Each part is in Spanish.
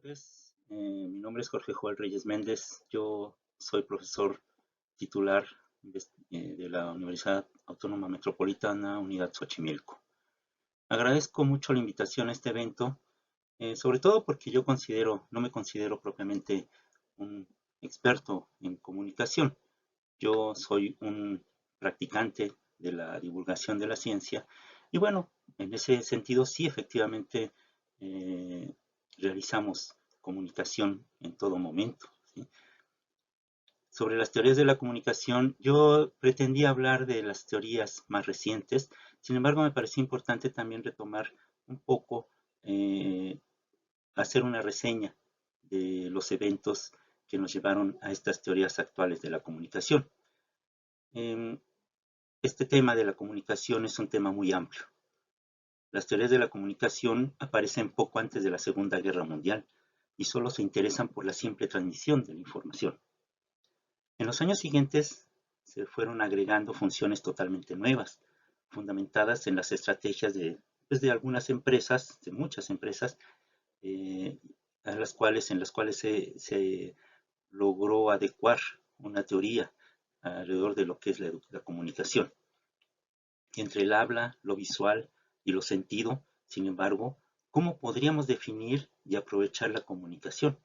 tardes. Mi nombre es Jorge Joel Reyes Méndez. Yo soy profesor titular de la Universidad Autónoma Metropolitana, Unidad Xochimilco. Agradezco mucho la invitación a este evento, sobre todo porque no me considero propiamente un experto en comunicación. Yo soy un practicante de la divulgación de la ciencia y bueno, en ese sentido sí, efectivamente, eh, realizamos comunicación en todo momento, ¿sí? Sobre las teorías de la comunicación, yo pretendía hablar de las teorías más recientes. Sin embargo, me pareció importante también retomar un poco, eh, hacer una reseña de los eventos que nos llevaron a estas teorías actuales de la comunicación. Em, Este tema de la comunicación es un tema muy amplio. Las teorías de la comunicación aparecen poco antes de la Segunda Guerra Mundial y solo se interesan por la simple transmisión de la información. En los años siguientes se fueron agregando funciones totalmente nuevas, fundamentadas en las estrategias de algunas empresas, de muchas empresas, eh, en las cuales se logró adecuar una teoría alrededor de lo que es la comunicación. Entre el habla, lo visual y lo sentido, sin embargo, ¿cómo podríamos definir y aprovechar la comunicación?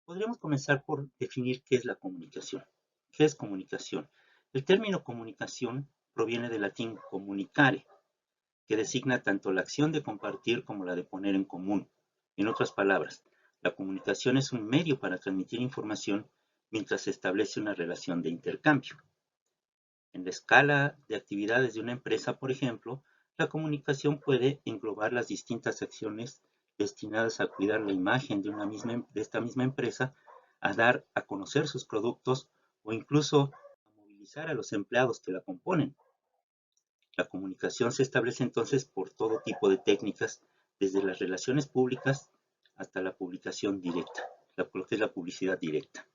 Podríamos comenzar por definir qué es la comunicación. ¿Qué es comunicación? El término comunicación proviene del latín comunicare, que designa tanto la acción de compartir como la de poner en común. En otras palabras, la comunicación es un medio para transmitir información mientras se establece una relación de intercambio. En la escala de actividades de una empresa, por ejemplo, la comunicación puede englobar las distintas acciones destinadas a cuidar la imagen de esta misma empresa, a dar a conocer sus productos o incluso a movilizar a los empleados que la componen. La comunicación se establece entonces por todo tipo de técnicas, desde las relaciones públicas hasta la publicación directa, lo que es la publicidad directa.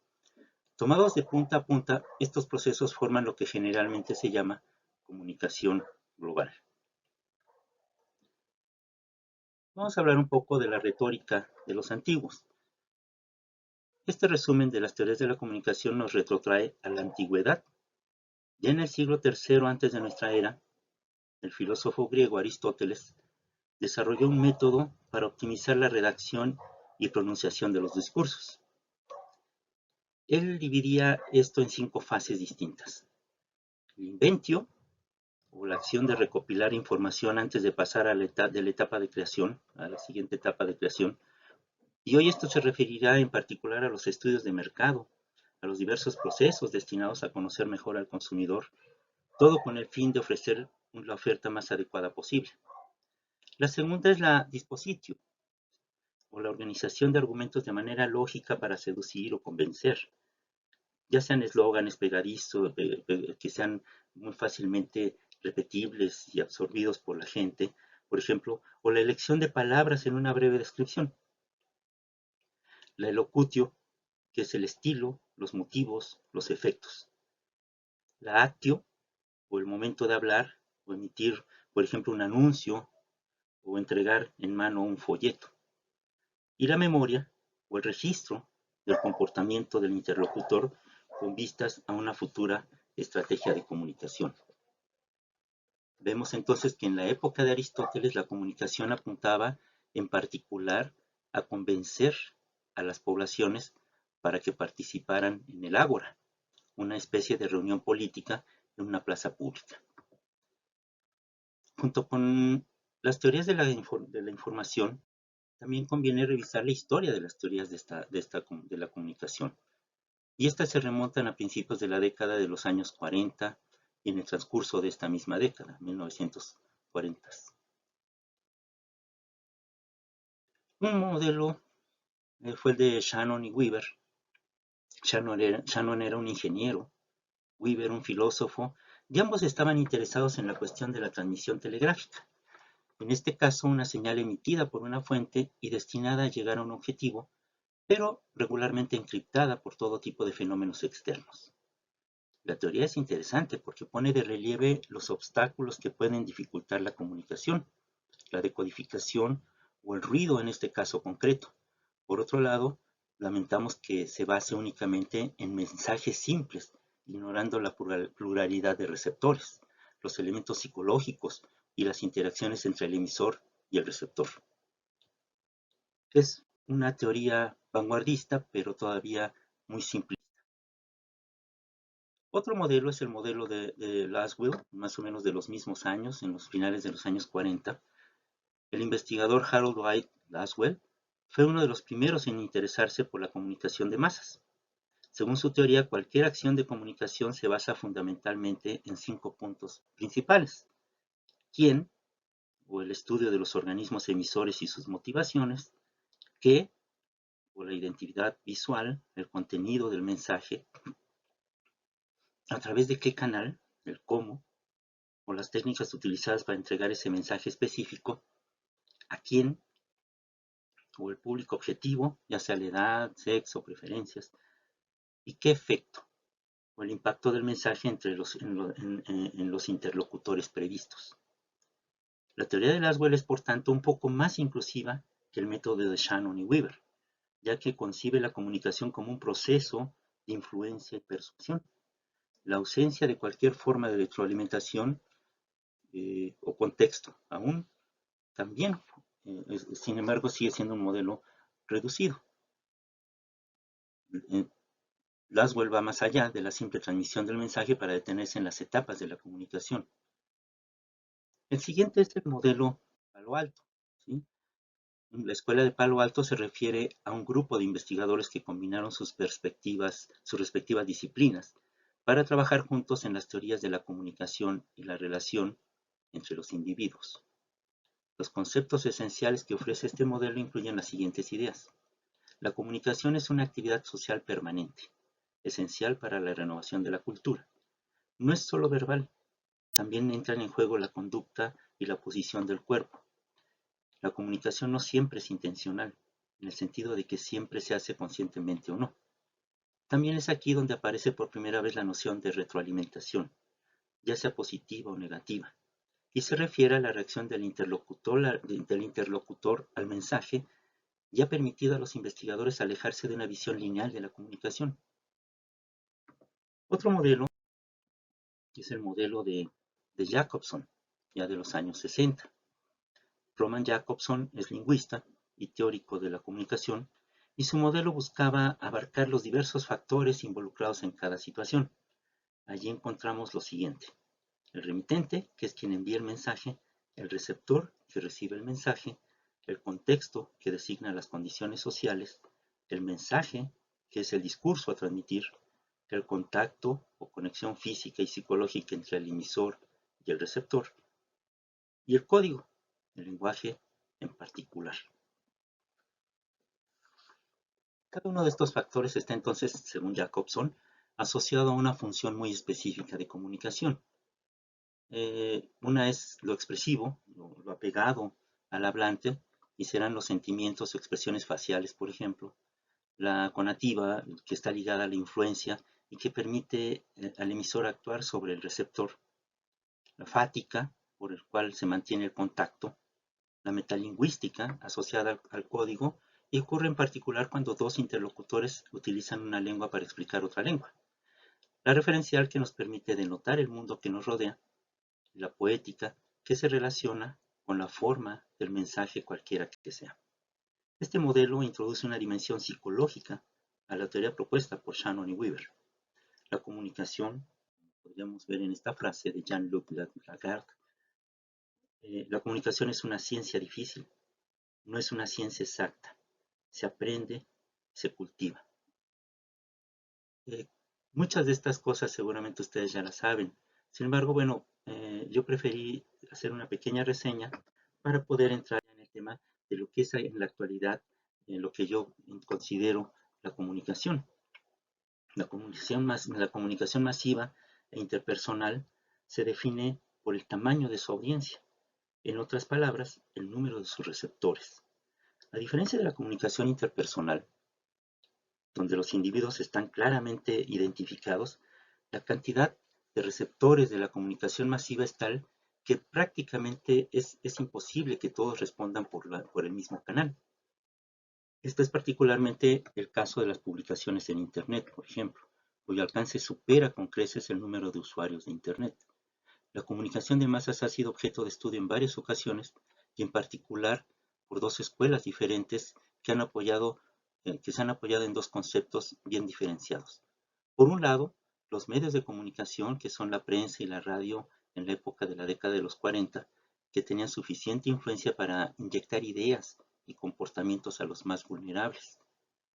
Tomados de punta a punta, estos procesos forman lo que generalmente se llama comunicación global. Vamos a hablar un poco de la retórica de los antiguos. Este resumen de las teorías de la comunicación nos retrotrae a la antigüedad. Ya en el siglo III antes de nuestra era, el filósofo griego Aristóteles desarrolló un método para optimizar la redacción y pronunciación de los discursos. Él dividía esto en 5 fases distintas: el inventio, o la acción de recopilar información antes de pasar de la etapa de creación, a la siguiente etapa de creación. Y hoy esto se referirá en particular a los estudios de mercado, a los diversos procesos destinados a conocer mejor al consumidor, todo con el fin de ofrecer la oferta más adecuada posible. La segunda es la dispositio, o la organización de argumentos de manera lógica para seducir o convencer, ya sean eslóganes pegadizos, que sean muy fácilmente repetibles y absorbidos por la gente, por ejemplo, o la elección de palabras en una breve descripción. La elocutio, que es el estilo, los motivos, los efectos. La actio, o el momento de hablar, o emitir, por ejemplo, un anuncio, o entregar en mano un folleto. Y la memoria, o el registro del comportamiento del interlocutor con vistas a una futura estrategia de comunicación. Vemos entonces que en la época de Aristóteles la comunicación apuntaba en particular a convencer a las poblaciones para que participaran en el ágora, una especie de reunión política en una plaza pública. Junto con las teorías de la información, también conviene revisar la historia de las teorías de la comunicación. Y estas se remontan a principios de la década de los años 40 y en el transcurso de esta misma década, 1940. Un modelo fue el de Shannon y Weaver. Shannon era un ingeniero, Weaver un filósofo, y ambos estaban interesados en la cuestión de la transmisión telegráfica. En este caso, una señal emitida por una fuente y destinada a llegar a un objetivo, pero regularmente encriptada por todo tipo de fenómenos externos. La teoría es interesante porque pone de relieve los obstáculos que pueden dificultar la comunicación, la decodificación o el ruido en este caso concreto. Por otro lado, lamentamos que se base únicamente en mensajes simples, ignorando la pluralidad de receptores, los elementos psicológicos y las interacciones entre el emisor y el receptor. Es una teoría vanguardista, pero todavía muy simple. Otro modelo es el modelo de Lasswell, más o menos de los mismos años, en los finales de los años 40. El investigador Harold White Lasswell fue uno de los primeros en interesarse por la comunicación de masas. Según su teoría, cualquier acción de comunicación se basa fundamentalmente en 5 puntos principales: quién, o el estudio de los organismos emisores y sus motivaciones; qué, o la identidad visual, el contenido del mensaje; a través de qué canal, el cómo, o las técnicas utilizadas para entregar ese mensaje específico; a quién, o el público objetivo, ya sea la edad, sexo, preferencias; y qué efecto, o el impacto del mensaje en los interlocutores previstos. La teoría de Lasswell es, por tanto, un poco más inclusiva que el método de Shannon y Weaver, ya que concibe la comunicación como un proceso de influencia y persuasión. La ausencia de cualquier forma de retroalimentación o contexto aún también, sin embargo, sigue siendo un modelo reducido. Lasswell va más allá de la simple transmisión del mensaje para detenerse en las etapas de la comunicación. El siguiente es el modelo Palo Alto, ¿sí? La escuela de Palo Alto se refiere a un grupo de investigadores que combinaron sus respectivas disciplinas para trabajar juntos en las teorías de la comunicación y la relación entre los individuos. Los conceptos esenciales que ofrece este modelo incluyen las siguientes ideas. La comunicación es una actividad social permanente, esencial para la renovación de la cultura. No es solo verbal, también entran en juego la conducta y la posición del cuerpo. La comunicación no siempre es intencional, en el sentido de que siempre se hace conscientemente o no. También es aquí donde aparece por primera vez la noción de retroalimentación, ya sea positiva o negativa, y se refiere a la reacción del interlocutor al mensaje, y ha permitido a los investigadores alejarse de una visión lineal de la comunicación. Otro modelo es el modelo de Jacobson, ya de los años 60. Roman Jacobson es lingüista y teórico de la comunicación, y su modelo buscaba abarcar los diversos factores involucrados en cada situación. Allí encontramos lo siguiente: el remitente, que es quien envía el mensaje; el receptor, que recibe el mensaje; el contexto, que designa las condiciones sociales; el mensaje, que es el discurso a transmitir; el contacto o conexión física y psicológica entre el emisor y el receptor; y el código, el lenguaje en particular. Cada uno de estos factores está entonces, según Jacobson, asociado a una función muy específica de comunicación. Una es lo expresivo, lo apegado al hablante, y serán los sentimientos o expresiones faciales, por ejemplo; la conativa, que está ligada a la influencia y que permite al emisor actuar sobre el receptor; la fática, por el cual se mantiene el contacto; la metalingüística, asociada al código, y ocurre en particular cuando dos interlocutores utilizan una lengua para explicar otra lengua; la referencial, que nos permite denotar el mundo que nos rodea; y la poética, que se relaciona con la forma del mensaje cualquiera que sea. Este modelo introduce una dimensión psicológica a la teoría propuesta por Shannon y Weaver. La comunicación, podríamos ver en esta frase de Jean-Luc Lagarde, la comunicación es una ciencia difícil, no es una ciencia exacta, se aprende, se cultiva. Muchas de estas cosas seguramente ustedes ya las saben. Sin embargo, bueno, yo preferí hacer una pequeña reseña para poder entrar en el tema de lo que es en la actualidad, en lo que yo considero la comunicación. La comunicación masiva e interpersonal se define por el tamaño de su audiencia, en otras palabras, el número de sus receptores. A diferencia de la comunicación interpersonal, donde los individuos están claramente identificados, la cantidad de receptores de la comunicación masiva es tal que prácticamente es imposible que todos respondan por el mismo canal. Este es particularmente el caso de las publicaciones en Internet, por ejemplo, cuyo alcance supera con creces el número de usuarios de Internet. La comunicación de masas ha sido objeto de estudio en varias ocasiones y en particular por dos escuelas diferentes que se han apoyado en dos conceptos bien diferenciados. Por un lado, los medios de comunicación, que son la prensa y la radio en la época de la década de los 40, que tenían suficiente influencia para inyectar ideas y comportamientos a los más vulnerables.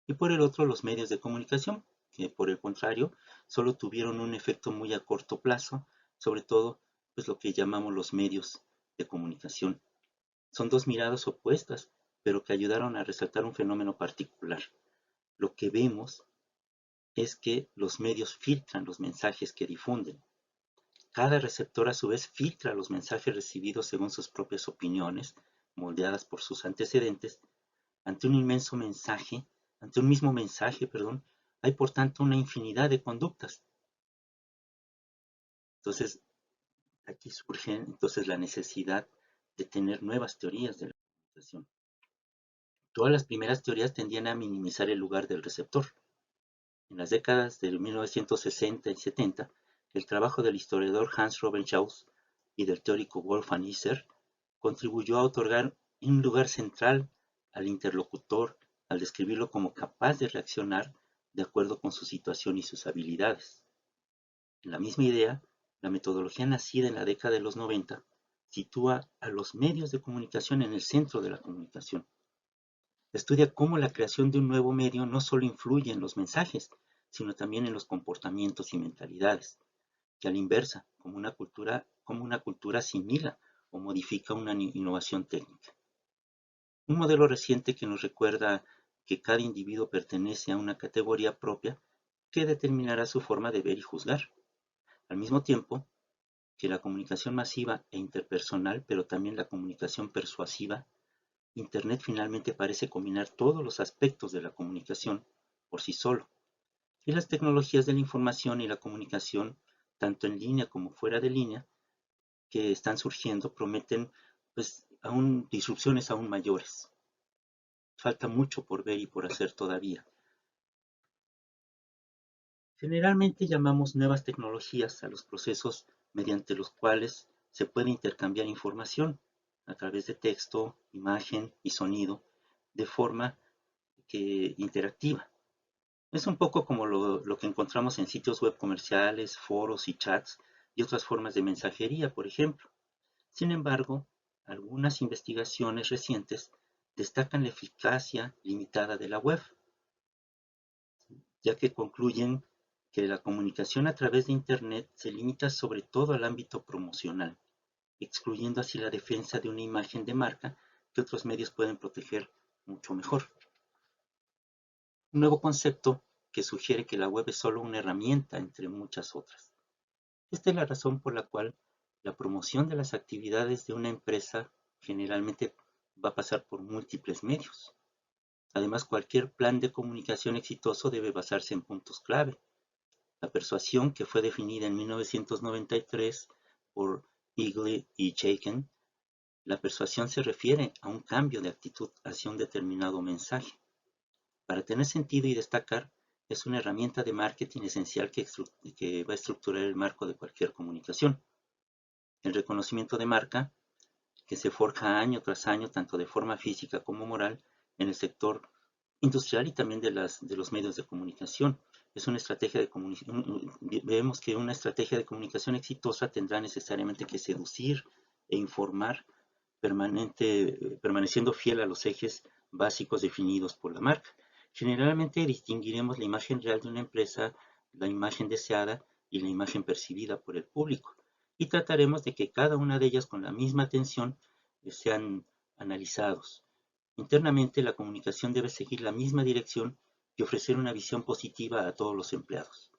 Y por el otro, los medios de comunicación, que por el contrario, solo tuvieron un efecto muy a corto plazo, sobre todo pues lo que llamamos los medios de comunicación. Son dos miradas opuestas, pero que ayudaron a resaltar un fenómeno particular. Lo que vemos es que los medios filtran los mensajes que difunden. Cada receptor a su vez filtra los mensajes recibidos según sus propias opiniones, moldeadas por sus antecedentes. Ante un mismo mensaje, hay por tanto una infinidad de conductas. Entonces, aquí surge entonces la necesidad de tener nuevas teorías de la comunicación. Todas las primeras teorías tendían a minimizar el lugar del receptor. En las décadas de 1960 y 70, el trabajo del historiador Hans Robenshaus y del teórico Wolfgang Isser contribuyó a otorgar un lugar central al interlocutor al describirlo como capaz de reaccionar de acuerdo con su situación y sus habilidades. En la misma idea, la metodología nacida en la década de los 90 sitúa a los medios de comunicación en el centro de la comunicación. Estudia cómo la creación de un nuevo medio no solo influye en los mensajes, sino también en los comportamientos y mentalidades, que a la inversa, como una cultura asimila o modifica una innovación técnica. Un modelo reciente que nos recuerda que cada individuo pertenece a una categoría propia que determinará su forma de ver y juzgar. Al mismo tiempo que la comunicación masiva e interpersonal, pero también la comunicación persuasiva, Internet finalmente parece combinar todos los aspectos de la comunicación por sí solo. Y las tecnologías de la información y la comunicación, tanto en línea como fuera de línea, que están surgiendo, prometen pues, disrupciones aún mayores. Falta mucho por ver y por hacer todavía. Generalmente llamamos nuevas tecnologías a los procesos mediante los cuales se puede intercambiar información a través de texto, imagen y sonido de forma interactiva. Es un poco como lo que encontramos en sitios web comerciales, foros y chats y otras formas de mensajería, por ejemplo. Sin embargo, algunas investigaciones recientes destacan la eficacia limitada de la web, ya que concluyen que la comunicación a través de Internet se limita sobre todo al ámbito promocional, excluyendo así la defensa de una imagen de marca que otros medios pueden proteger mucho mejor. Un nuevo concepto que sugiere que la web es solo una herramienta entre muchas otras. Esta es la razón por la cual la promoción de las actividades de una empresa generalmente va a pasar por múltiples medios. Además, cualquier plan de comunicación exitoso debe basarse en puntos clave. La persuasión, que fue definida en 1993 por Eagle y Chaiken, la persuasión se refiere a un cambio de actitud hacia un determinado mensaje. Para tener sentido y destacar, es una herramienta de marketing esencial que va a estructurar el marco de cualquier comunicación. El reconocimiento de marca, que se forja año tras año, tanto de forma física como moral, en el sector industrial y también de los medios de comunicación. Es una estrategia de comunicación. Vemos que una estrategia de comunicación exitosa tendrá necesariamente que seducir e informar, permaneciendo fiel a los ejes básicos definidos por la marca. Generalmente distinguiremos la imagen real de una empresa, la imagen deseada y la imagen percibida por el público, y trataremos de que cada una de ellas con la misma atención sean analizados. Internamente, la comunicación debe seguir la misma dirección y ofrecer una visión positiva a todos los empleados.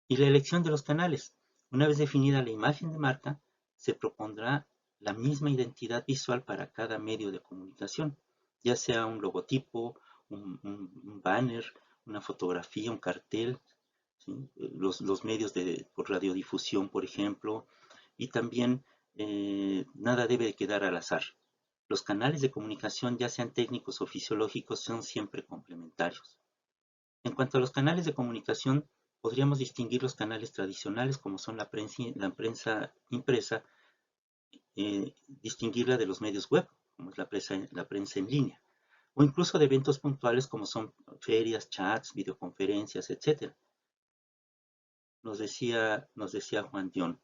Y la elección de los canales. Una vez definida la imagen de marca, se propondrá la misma identidad visual para cada medio de comunicación, ya sea un logotipo, un banner, una fotografía, un cartel, ¿sí? Los medios por radiodifusión, por ejemplo, y también nada debe quedar al azar. Los canales de comunicación, ya sean técnicos o fisiológicos, son siempre complementarios. En cuanto a los canales de comunicación, podríamos distinguir los canales tradicionales, como son la prensa impresa, distinguirla de los medios web, como es la prensa en línea, o incluso de eventos puntuales como son ferias, chats, videoconferencias, etc. Nos decía Juan Dion: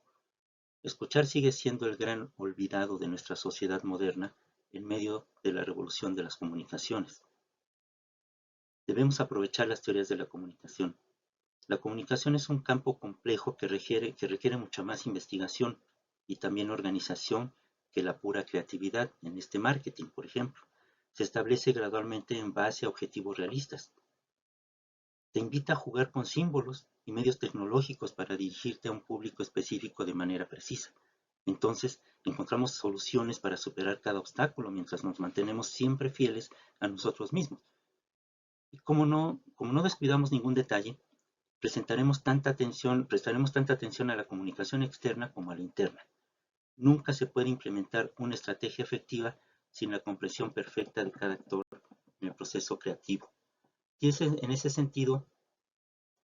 escuchar sigue siendo el gran olvidado de nuestra sociedad moderna en medio de la revolución de las comunicaciones. Debemos aprovechar las teorías de la comunicación. La comunicación es un campo complejo que requiere mucha más investigación y también organización que la pura creatividad. En este marketing, por ejemplo, se establece gradualmente en base a objetivos realistas. Te invita a jugar con símbolos y medios tecnológicos para dirigirte a un público específico de manera precisa. Entonces, encontramos soluciones para superar cada obstáculo mientras nos mantenemos siempre fieles a nosotros mismos. Y como no descuidamos ningún detalle, prestaremos tanta atención a la comunicación externa como a la interna. Nunca se puede implementar una estrategia efectiva sin la comprensión perfecta de cada actor en el proceso creativo. Y en ese sentido,